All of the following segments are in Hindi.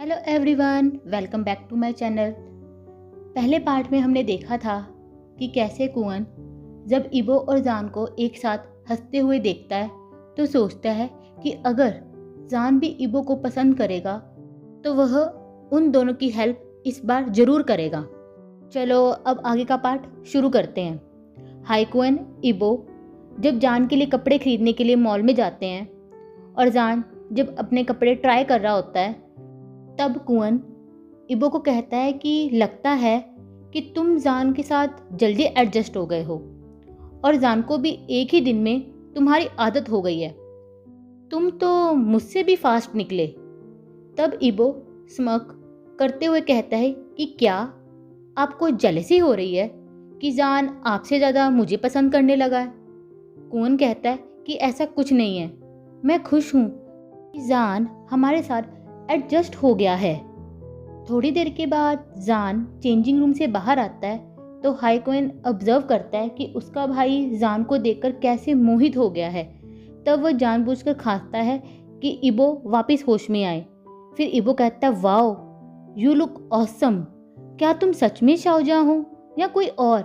Hello everyone, welcome back to my channel. पहले पार्ट में हमने देखा था कि कैसे कुवन जब इबो और जान को एक साथ हंसते हुए देखता है तो सोचता है कि अगर जान भी इबो को पसंद करेगा तो वह उन दोनों की हेल्प इस बार ज़रूर करेगा। चलो अब आगे का पार्ट शुरू करते हैं। हाई कुवन इबो जब जान के लिए कपड़े खरीदने के लिए मॉल में जाते हैं और जान जब अपने कपड़े ट्राई कर रहा होता है तब कुवन इबो को कहता है कि लगता है कि तुम जान के साथ जल्दी एडजस्ट हो गए हो और जान को भी एक ही दिन में तुम्हारी आदत हो गई है। तुम तो मुझसे भी फास्ट निकले। तब इबो स्मक करते हुए कहता है कि क्या आपको जेलसी हो रही है कि जान आपसे ज़्यादा मुझे पसंद करने लगा है। कुवन कहता है कि ऐसा कुछ नहीं है, मैं खुश हूँ कि जान हमारे साथ एडजस्ट हो गया है। थोड़ी देर के बाद जान चेंजिंग रूम से बाहर आता है तो हाई कुवन ऑब्जर्व करता है कि उसका भाई जान को देखकर कैसे मोहित हो गया है। तब वह जानबूझकर खांसता है कि इबो वापस होश में आए। फिर इबो कहता है, वाओ यू लुक ऑसम। क्या तुम सच में शाओजान हो या कोई और?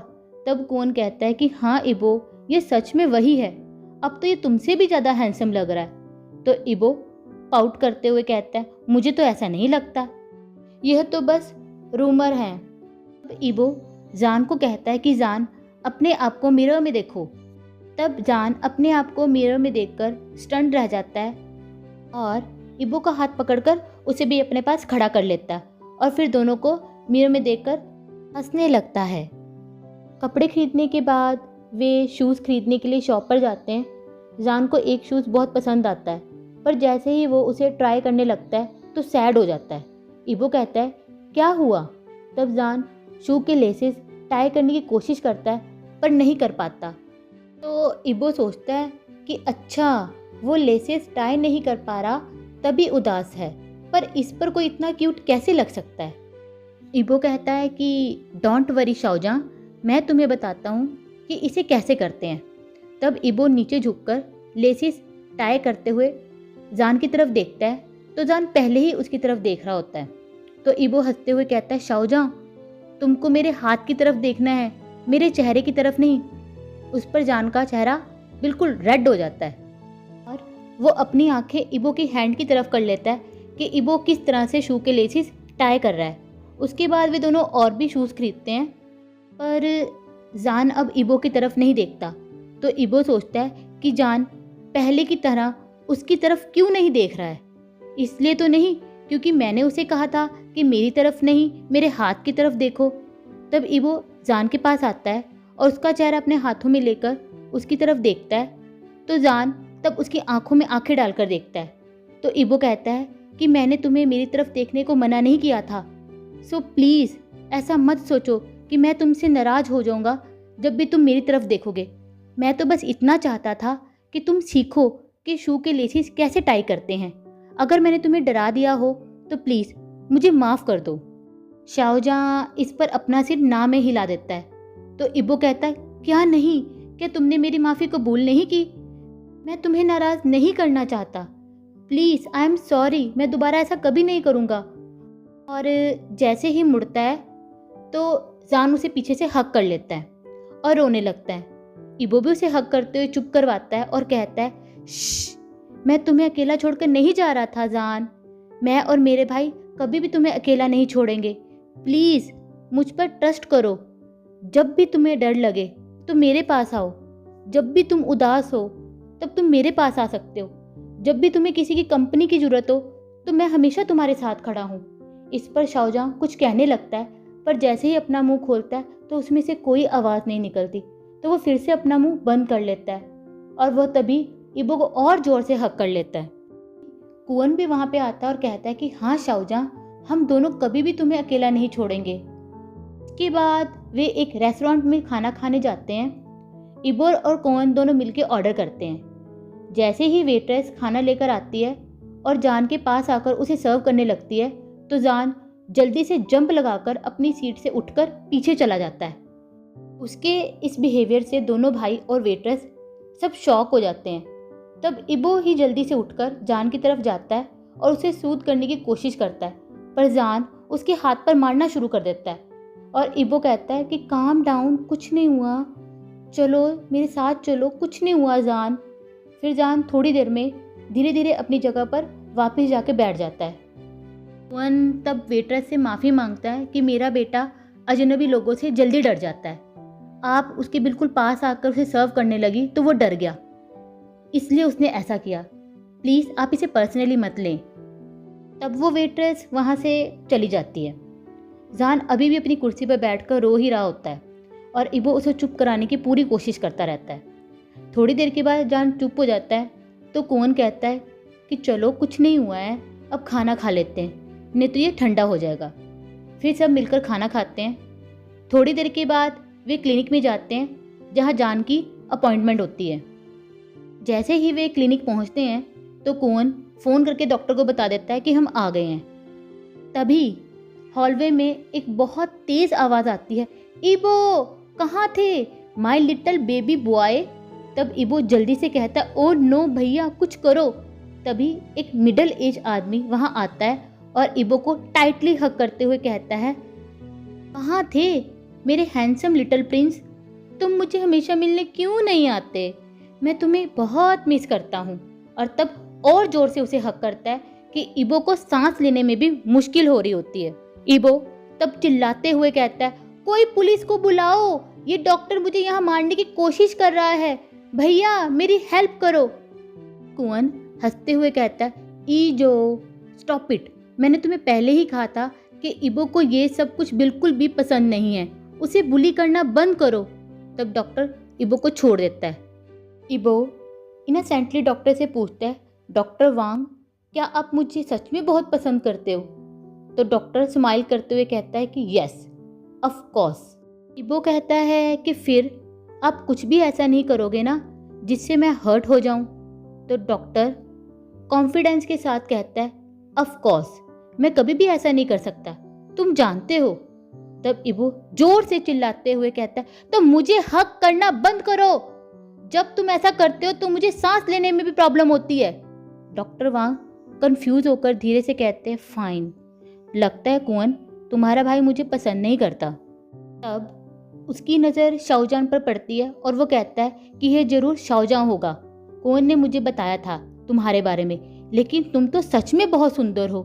तब कुवन कहता है कि हाँ इबो, ये सच में वही है। अब तो ये तुमसे भी ज़्यादा हैंडसम लग रहा है। तो इबो पाउट करते हुए कहता है, मुझे तो ऐसा नहीं लगता, यह तो बस रूमर है। तब इबो जान को कहता है कि जान अपने आप को मिरर में देखो। तब जान अपने आप को मिरर में देखकर स्टंट रह जाता है और इबो का हाथ पकड़कर उसे भी अपने पास खड़ा कर लेता है और फिर दोनों को मिरर में देखकर हंसने लगता है। कपड़े खरीदने के बाद वे शूज़ खरीदने के लिए शॉप पर जाते हैं। जान को एक शूज़ बहुत पसंद आता है पर जैसे ही वो उसे ट्राई करने लगता है तो सैड हो जाता है। इबो कहता है, क्या हुआ? तब जान शू के लेसेस टाई करने की कोशिश करता है पर नहीं कर पाता। तो इबो सोचता है कि अच्छा वो लेसेस टाई नहीं कर पा रहा तभी उदास है, पर इस पर कोई इतना क्यूट कैसे लग सकता है। इबो कहता है कि डोंट वरी शाओजान, मैं तुम्हें बताता हूँ कि इसे कैसे करते हैं। तब इबो नीचे झुककर लेसेस टाई करते हुए जान की तरफ देखता है तो जान पहले ही उसकी तरफ देख रहा होता है। तो इबो हंसते हुए कहता है, शाओजान तुमको मेरे हाथ की तरफ देखना है, मेरे चेहरे की तरफ नहीं। उस पर जान का चेहरा बिल्कुल रेड हो जाता है और वो अपनी आंखें इबो की हैंड की तरफ कर लेता है कि इबो किस तरह से शू के लेसिस टाई कर रहा है। उसके बाद वे दोनों और भी शूज़ खरीदते हैं पर जान अब इबो की तरफ नहीं देखता। तो इबो सोचता है कि जान पहले की तरह उसकी तरफ क्यों नहीं देख रहा है। इसलिए तो नहीं क्योंकि मैंने उसे कहा था कि मेरी तरफ नहीं मेरे हाथ की तरफ देखो। तब इबो जान के पास आता है और उसका चेहरा अपने हाथों में लेकर उसकी तरफ देखता है तो जान तब उसकी आंखों में आंखें डालकर देखता है। तो इबो कहता है कि मैंने तुम्हें मेरी तरफ देखने को मना नहीं किया था, सो प्लीज़ ऐसा मत सोचो कि मैं तुमसे नाराज़ हो जाऊँगा जब भी तुम मेरी तरफ देखोगे। मैं तो बस इतना चाहता था कि तुम सीखो कि शू के लेसिस कैसे टाई करते हैं। अगर मैंने तुम्हें डरा दिया हो तो प्लीज़ मुझे माफ़ कर दो। शाओजान इस पर अपना सिर ना में हिला देता है। तो इबो कहता है, क्या नहीं, क्या तुमने मेरी माफ़ी कबूल नहीं की? मैं तुम्हें नाराज़ नहीं करना चाहता, प्लीज़ आई एम सॉरी, मैं दोबारा ऐसा कभी नहीं करूँगा। और जैसे ही मुड़ता है तो जान उसे पीछे से हक कर लेता है और रोने लगता है। इबो भी उसे हक करते हुए चुप करवाता है और कहता है, श्श, मैं तुम्हें अकेला छोड़कर नहीं जा रहा था जान। मैं और मेरे भाई कभी भी तुम्हें अकेला नहीं छोड़ेंगे। प्लीज़ मुझ पर ट्रस्ट करो। जब भी तुम्हें डर लगे तो मेरे पास आओ। जब भी तुम उदास हो तब तुम मेरे पास आ सकते हो। जब भी तुम्हें किसी की कंपनी की ज़रूरत हो तो मैं हमेशा तुम्हारे साथ खड़ा हूँ। इस पर शाओजान कुछ कहने लगता है पर जैसे ही अपना मुंह खोलता है तो उसमें से कोई आवाज़ नहीं निकलती। तो वो फिर से अपना मुंह बंद कर लेता है और वह तभी इबो को और ज़ोर से हक कर लेता है। कुवन भी वहाँ पे आता है और कहता है कि हाँ शाओजान, हम दोनों कभी भी तुम्हें अकेला नहीं छोड़ेंगे। इसके बाद वे एक रेस्टोरेंट में खाना खाने जाते हैं। इबो और कुवन दोनों मिलकर ऑर्डर करते हैं। जैसे ही वेट्रेस खाना लेकर आती है और जान के पास आकर उसे सर्व करने लगती है तो जान जल्दी से जंप लगाकर अपनी सीट से उठकर पीछे चला जाता है। उसके इस बिहेवियर से दोनों भाई और वेट्रेस सब शॉक हो जाते हैं। तब इबो ही जल्दी से उठकर जान की तरफ जाता है और उसे सूद करने की कोशिश करता है पर जान उसके हाथ पर मारना शुरू कर देता है और इबो कहता है कि काम डाउन, कुछ नहीं हुआ, चलो मेरे साथ चलो, कुछ नहीं हुआ जान। फिर जान थोड़ी देर में धीरे धीरे अपनी जगह पर वापस जाके बैठ जाता है। कुअन तब वेट्रेस से माफ़ी मांगता है कि मेरा बेटा अजनबी लोगों से जल्दी डर जाता है, आप उसके बिल्कुल पास आकर उसे सर्व करने लगी तो वो डर गया, इसलिए उसने ऐसा किया, प्लीज़ आप इसे पर्सनली मत लें। तब वो वेट्रेस वहाँ से चली जाती है। जान अभी भी अपनी कुर्सी पर बैठकर रो ही रहा होता है और इबो उसे चुप कराने की पूरी कोशिश करता रहता है। थोड़ी देर के बाद जान चुप हो जाता है तो कुअन कहता है कि चलो कुछ नहीं हुआ है, अब खाना खा लेते हैं, नहीं तो ये ठंडा हो जाएगा। फिर सब मिलकर खाना खाते हैं। थोड़ी देर के बाद वे क्लिनिक में जाते हैं जहाँ जान की अपॉइंटमेंट होती है। जैसे ही वे क्लिनिक पहुँचते हैं तो कुअन फ़ोन करके डॉक्टर को बता देता है कि हम आ गए हैं। तभी हॉलवे में एक बहुत तेज़ आवाज़ आती है, इबो कहाँ थे, माय लिटिल बेबी बॉय। तब इबो जल्दी से कहता है, ओ नो भैया कुछ करो। तभी एक मिडिल एज आदमी वहाँ आता है और इबो को टाइटली हग करते हुए कहता है, कहाँ थे मेरे हैंडसम लिटिल प्रिंस, तुम मुझे हमेशा मिलने क्यों नहीं आते, मैं तुम्हें बहुत मिस करता हूँ। और तब और ज़ोर से उसे हग करता है कि इबो को सांस लेने में भी मुश्किल हो रही होती है। इबो तब चिल्लाते हुए कहता है, कोई पुलिस को बुलाओ, ये डॉक्टर मुझे यहाँ मारने की कोशिश कर रहा है, भैया मेरी हेल्प करो। कुअन हंसते हुए कहता है, ईजो स्टॉप इट, मैंने तुम्हें पहले ही कहा था कि इबो को ये सब कुछ बिल्कुल भी पसंद नहीं है, उसे बुली करना बंद करो। तब डॉक्टर इबो को छोड़ देता है। इबो इनोसेंटली डॉक्टर से पूछता है, डॉक्टर वांग क्या आप मुझे सच में बहुत पसंद करते हो? तो डॉक्टर स्माइल करते हुए कहता है कि यस ऑफ कोर्स। इबो कहता है कि फिर आप कुछ भी ऐसा नहीं करोगे ना जिससे मैं हर्ट हो जाऊं? तो डॉक्टर कॉन्फिडेंस के साथ कहता है, ऑफ कोर्स मैं कभी भी ऐसा नहीं कर सकता, तुम जानते हो। तब इबो जोर से चिल्लाते हुए कहता है, तो मुझे हक करना बंद करो, जब तुम ऐसा करते हो तो मुझे सांस लेने में भी प्रॉब्लम होती है। डॉक्टर वांग कंफ्यूज होकर धीरे से कहते हैं, फाइन, लगता है कुअन तुम्हारा भाई मुझे पसंद नहीं करता। तब उसकी नज़र शाओजान पर पड़ती है और वो कहता है कि यह जरूर शाओजान होगा, कुअन ने मुझे बताया था तुम्हारे बारे में, लेकिन तुम तो सच में बहुत सुंदर हो,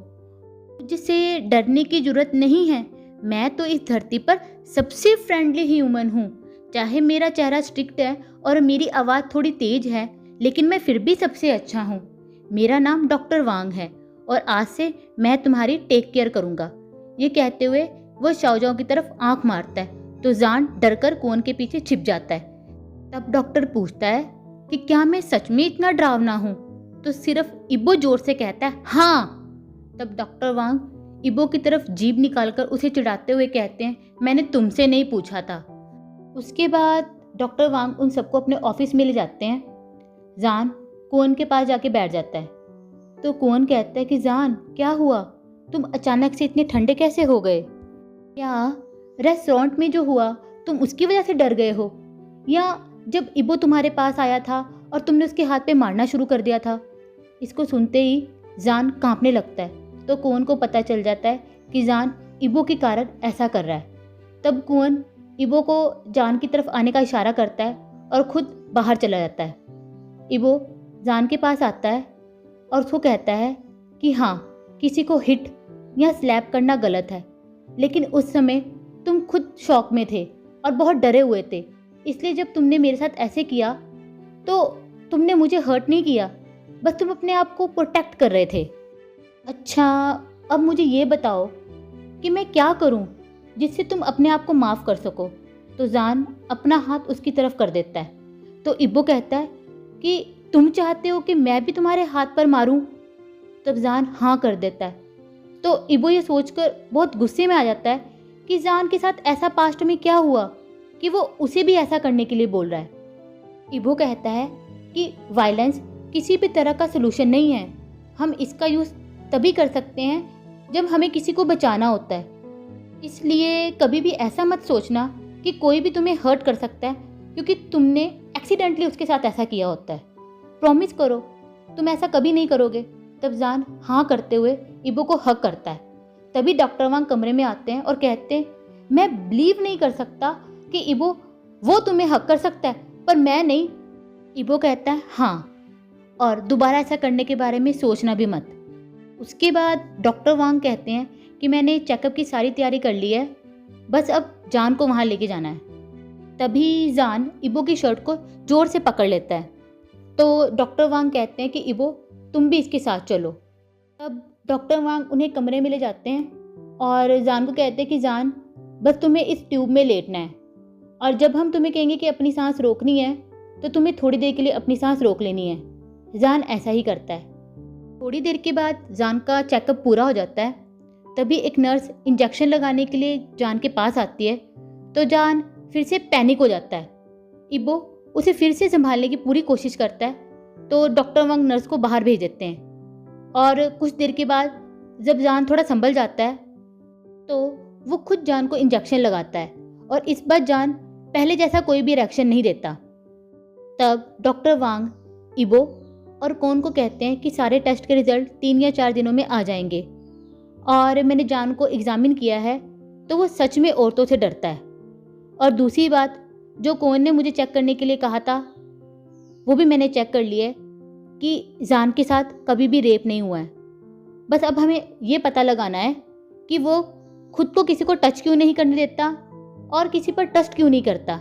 मुझसे डरने की जरूरत नहीं है, मैं तो इस धरती पर सबसे फ्रेंडली ह्यूमन हूँ, चाहे मेरा चेहरा स्ट्रिक्ट है और मेरी आवाज़ थोड़ी तेज है, लेकिन मैं फिर भी सबसे अच्छा हूँ। मेरा नाम डॉक्टर वांग है और आज से मैं तुम्हारी टेक केयर करूँगा। ये कहते हुए वो शाओजाओ की तरफ आंख मारता है तो जान डरकर कुअन के पीछे छिप जाता है। तब डॉक्टर पूछता है कि क्या मैं सच में इतना डरावना हूँ? तो सिर्फ इबो जोर से कहता है, हाँ। तब डॉक्टर वांग इबो की तरफ जीभ निकालकर उसे चिढ़ाते हुए कहते हैं, मैंने तुमसे नहीं पूछा था। उसके बाद डॉक्टर वांग उन सबको अपने ऑफिस में ले जाते हैं। जान कुअन के पास जाके बैठ जाता है तो कुअन कहता है कि जान क्या हुआ, तुम अचानक से इतने ठंडे कैसे हो गए? क्या रेस्टोरेंट में जो हुआ तुम उसकी वजह से डर गए हो, या जब इबो तुम्हारे पास आया था और तुमने उसके हाथ पे मारना शुरू कर दिया था? इसको सुनते ही जान कांपने लगता है तो कुअन को पता चल जाता है कि जान इबो के कारण ऐसा कर रहा है। तब कुअन इबो को जान की तरफ आने का इशारा करता है और खुद बाहर चला जाता है। इबो जान के पास आता है और उसको कहता है कि हाँ, किसी को हिट या स्लैप करना गलत है, लेकिन उस समय तुम खुद शॉक में थे और बहुत डरे हुए थे, इसलिए जब तुमने मेरे साथ ऐसे किया तो तुमने मुझे हर्ट नहीं किया, बस तुम अपने आप को प्रोटेक्ट कर रहे थे। अच्छा, अब मुझे ये बताओ कि मैं क्या करूं जिससे तुम अपने आप को माफ़ कर सको? तो जान अपना हाथ उसकी तरफ कर देता है तो इबो कहता है कि तुम चाहते हो कि मैं भी तुम्हारे हाथ पर मारूं? तब जान हाँ कर देता है तो इबो ये सोचकर बहुत गुस्से में आ जाता है कि जान के साथ ऐसा पास्ट में क्या हुआ कि वो उसे भी ऐसा करने के लिए बोल रहा है। इबो कहता है कि वायलेंस किसी भी तरह का सलूशन नहीं है, हम इसका यूज़ तभी कर सकते हैं जब हमें किसी को बचाना होता है, इसलिए कभी भी ऐसा मत सोचना कि कोई भी तुम्हें हर्ट कर सकता है क्योंकि तुमने एक्सीडेंटली उसके साथ ऐसा किया होता है। प्रॉमिस करो तुम ऐसा कभी नहीं करोगे। तब जान हाँ करते हुए इबो को हक करता है तभी डॉक्टर वांग कमरे में आते हैं और कहते हैं, मैं बिलीव नहीं कर सकता कि इबो वो तुम्हें हक कर सकता है पर मैं नहीं। इबो कहता है हाँ, और दोबारा ऐसा करने के बारे में सोचना भी मत। उसके बाद डॉक्टर वांग कहते हैं कि मैंने चेकअप की सारी तैयारी कर ली है, बस अब जान को वहाँ लेके जाना है। तभी जान इबो की शर्ट को जोर से पकड़ लेता है। तो डॉक्टर वांग कहते हैं कि इबो तुम भी इसके साथ चलो। तब डॉक्टर वांग उन्हें कमरे में ले जाते हैं और जान को कहते हैं कि जान बस तुम्हें इस ट्यूब में लेटना है, और जब हम तुम्हें कहेंगे कि अपनी सांस रोकनी है तो तुम्हें थोड़ी देर के लिए अपनी सांस रोक लेनी है। जान ऐसा ही करता है। थोड़ी देर के बाद जान का चेकअप पूरा हो जाता है। तभी एक नर्स इंजेक्शन लगाने के लिए जान के पास आती है तो जान फिर से पैनिक हो जाता है। इबो उसे फिर से संभालने की पूरी कोशिश करता है तो डॉक्टर वांग नर्स को बाहर भेज देते हैं। और कुछ देर के बाद जब जान थोड़ा संभल जाता है तो वो खुद जान को इंजेक्शन लगाता है, और इस बार जान पहले जैसा कोई भी रिएक्शन नहीं देता। तब डॉक्टर वांग इबो और कौन को कहते हैं कि सारे टेस्ट के रिजल्ट 3 या 4 दिनों में आ जाएंगे, और मैंने जान को एग्जामिन किया है तो वो सच में औरतों से डरता है। और दूसरी बात, जो कौन ने मुझे चेक करने के लिए कहा था वो भी मैंने चेक कर लिया है कि जान के साथ कभी भी रेप नहीं हुआ है। बस अब हमें ये पता लगाना है कि वो खुद को किसी को टच क्यों नहीं करने देता और किसी पर ट्रस्ट क्यों नहीं करता।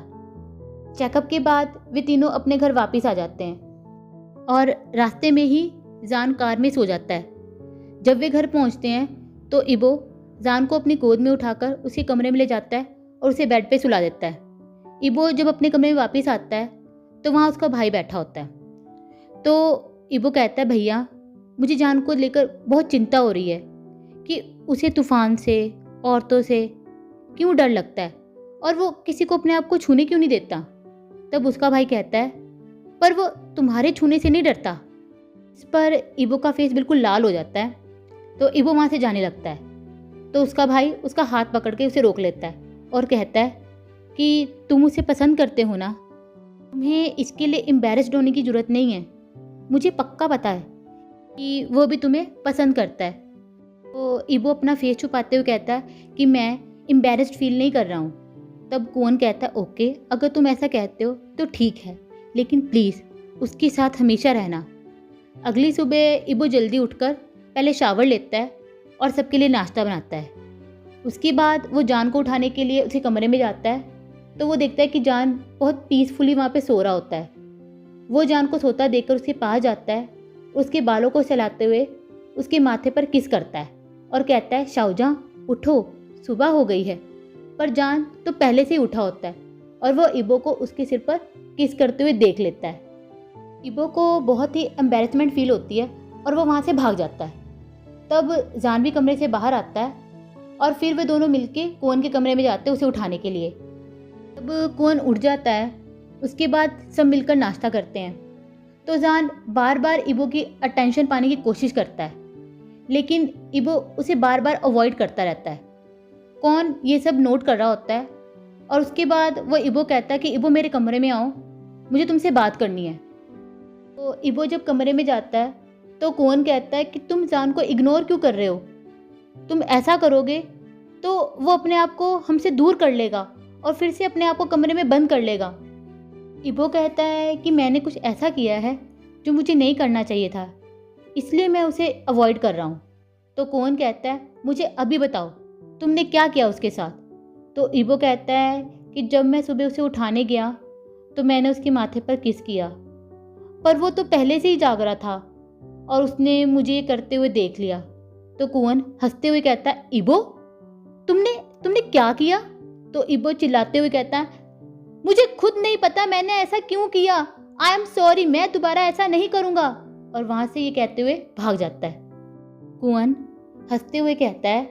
चेकअप के बाद वे तीनों अपने घर वापस आ जाते हैं और रास्ते में ही जान कार में सो जाता है। जब वे घर पहुंचते हैं तो इबो जान को अपनी गोद में उठाकर उसके कमरे में ले जाता है और उसे बेड पे सुला देता है। इबो जब अपने कमरे में वापस आता है तो वहाँ उसका भाई बैठा होता है। तो इबो कहता है, भैया मुझे जान को लेकर बहुत चिंता हो रही है कि उसे तूफान से, औरतों से क्यों डर लगता है और वो किसी को अपने आप को छूने क्यों नहीं देता। तब उसका भाई कहता है, पर वो तुम्हारे छूने से नहीं डरता। इस पर इबो का फेस बिल्कुल लाल हो जाता है। तो इबो वहाँ से जाने लगता है तो उसका भाई उसका हाथ पकड़ के उसे रोक लेता है और कहता है कि तुम उसे पसंद करते हो ना, तुम्हें इसके लिए एम्बैरेस्ड होने की ज़रूरत नहीं है। मुझे पक्का पता है कि वो भी तुम्हें पसंद करता है। तो इबो अपना फेस छुपाते हुए कहता है कि मैं एम्बैरेस्ड फील नहीं कर रहा हूँ। तब कौन कहता है, ओके अगर तुम ऐसा कहते हो तो ठीक है, लेकिन प्लीज़ उसके साथ हमेशा रहना। अगली सुबह इबो जल्दी उठकर पहले शावर लेता है और सबके लिए नाश्ता बनाता है। उसके बाद वो जान को उठाने के लिए उसे कमरे में जाता है तो वो देखता है कि जान बहुत पीसफुली वहाँ पे सो रहा होता है। वो जान को सोता देखकर उसके पास जाता है, उसके बालों को सहलाते हुए उसके माथे पर किस करता है और कहता है, शाहजहां उठो, सुबह हो गई है। पर जान तो पहले से ही उठा होता है और वो इबो को उसके सिर पर किस करते हुए देख लेता है। इबो को बहुत ही एम्बैरेसमेंट फील होती है और वो वहाँ से भाग जाता है। तब जान भी कमरे से बाहर आता है और फिर वे दोनों मिलके कोन के कमरे में जाते हैं उसे उठाने के लिए। तब कोन उठ जाता है। उसके बाद सब मिलकर नाश्ता करते हैं। तो जान बार बार इबो की अटेंशन पाने की कोशिश करता है, लेकिन इबो उसे बार बार अवॉइड करता रहता है। कौन ये सब नोट कर रहा होता है और उसके बाद वो इबो कहता है कि इबो मेरे कमरे में आओ, मुझे तुमसे बात करनी है। तो इबो जब कमरे में जाता है तो कौन कहता है कि तुम जान को इग्नोर क्यों कर रहे हो, तुम ऐसा करोगे तो वो अपने आप को हमसे दूर कर लेगा और फिर से अपने आप को कमरे में बंद कर लेगा। इबो कहता है कि मैंने कुछ ऐसा किया है जो मुझे नहीं करना चाहिए था, इसलिए मैं उसे अवॉइड कर रहा हूँ। तो कौन कहता है, मुझे अभी बताओ तुमने क्या किया उसके साथ। तो इबो कहता है कि जब मैं सुबह उसे उठाने गया तो मैंने उसके माथे पर किस किया, पर वो तो पहले से ही जाग रहा था और उसने मुझे ये करते हुए देख लिया। तो कुंवन हंसते हुए कहता है, इबो तुमने तुमने क्या किया। तो इबो चिल्लाते हुए कहता है, मुझे खुद नहीं पता मैंने ऐसा क्यों किया, आई एम सॉरी, मैं दोबारा ऐसा नहीं करूँगा। और वहाँ से ये कहते हुए भाग जाता है। कुंवन हंसते हुए कहता है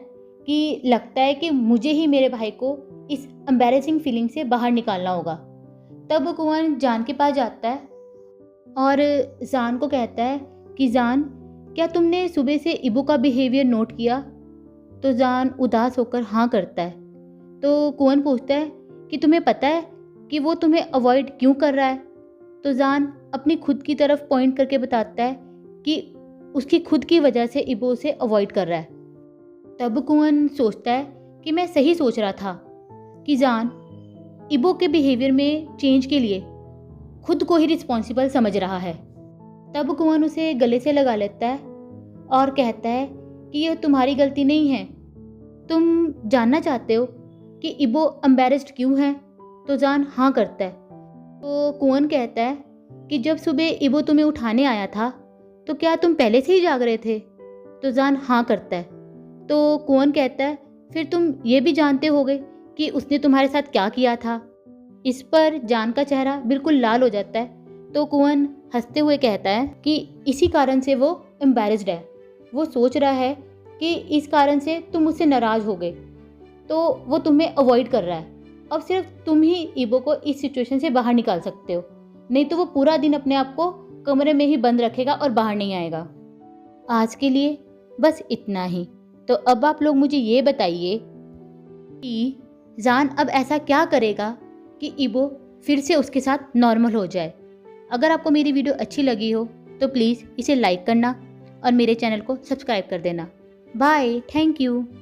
कि लगता है कि मुझे ही मेरे भाई को इस एम्बैरेसिंग फीलिंग से बाहर निकालना होगा। तब कुंवन जान के पास जाता है और जान को कहता है कि जान क्या तुमने सुबह से इबो का बिहेवियर नोट किया। तो जान उदास होकर हाँ करता है। तो कुंवन पूछता है कि तुम्हें पता है कि वो तुम्हें अवॉइड क्यों कर रहा है। तो जान अपनी खुद की तरफ पॉइंट करके बताता है कि उसकी खुद की वजह से इबो से अवॉइड कर रहा है। तब कुआन सोचता है कि मैं सही सोच रहा था कि जान इबो के बिहेवियर में चेंज के लिए खुद को ही रिस्पॉन्सिबल समझ रहा है। तब कुआन उसे गले से लगा लेता है और कहता है कि यह तुम्हारी गलती नहीं है। तुम जानना चाहते हो कि इबो एम्बैरेस्ड क्यों है? तो जान हाँ करता है। तो कुआन कहता है कि जब सुबह इबो तुम्हें उठाने आया था तो क्या तुम पहले से ही जाग रहे थे? तो जान हाँ करता है। तो कुआन कहता है फिर तुम ये भी जानते होगे कि उसने तुम्हारे साथ क्या किया था। इस पर जान का चेहरा बिल्कुल लाल हो जाता है। तो कुआन हंसते हुए कहता है कि इसी कारण से वो एम्बैरेस्ड है। वो सोच रहा है कि इस कारण से तुम मुझसे नाराज़ हो गए, तो वो तुम्हें अवॉइड कर रहा है। अब सिर्फ तुम ही इबो को इस सिचुएशन से बाहर निकाल सकते हो, नहीं तो वो पूरा दिन अपने आप को कमरे में ही बंद रखेगा और बाहर नहीं आएगा। आज के लिए बस इतना ही। तो अब आप लोग मुझे ये बताइए कि जान अब ऐसा क्या करेगा कि इबो फिर से उसके साथ नॉर्मल हो जाए। अगर आपको मेरी वीडियो अच्छी लगी हो तो प्लीज़ इसे लाइक करना और मेरे चैनल को सब्सक्राइब कर देना। Bye, thank you.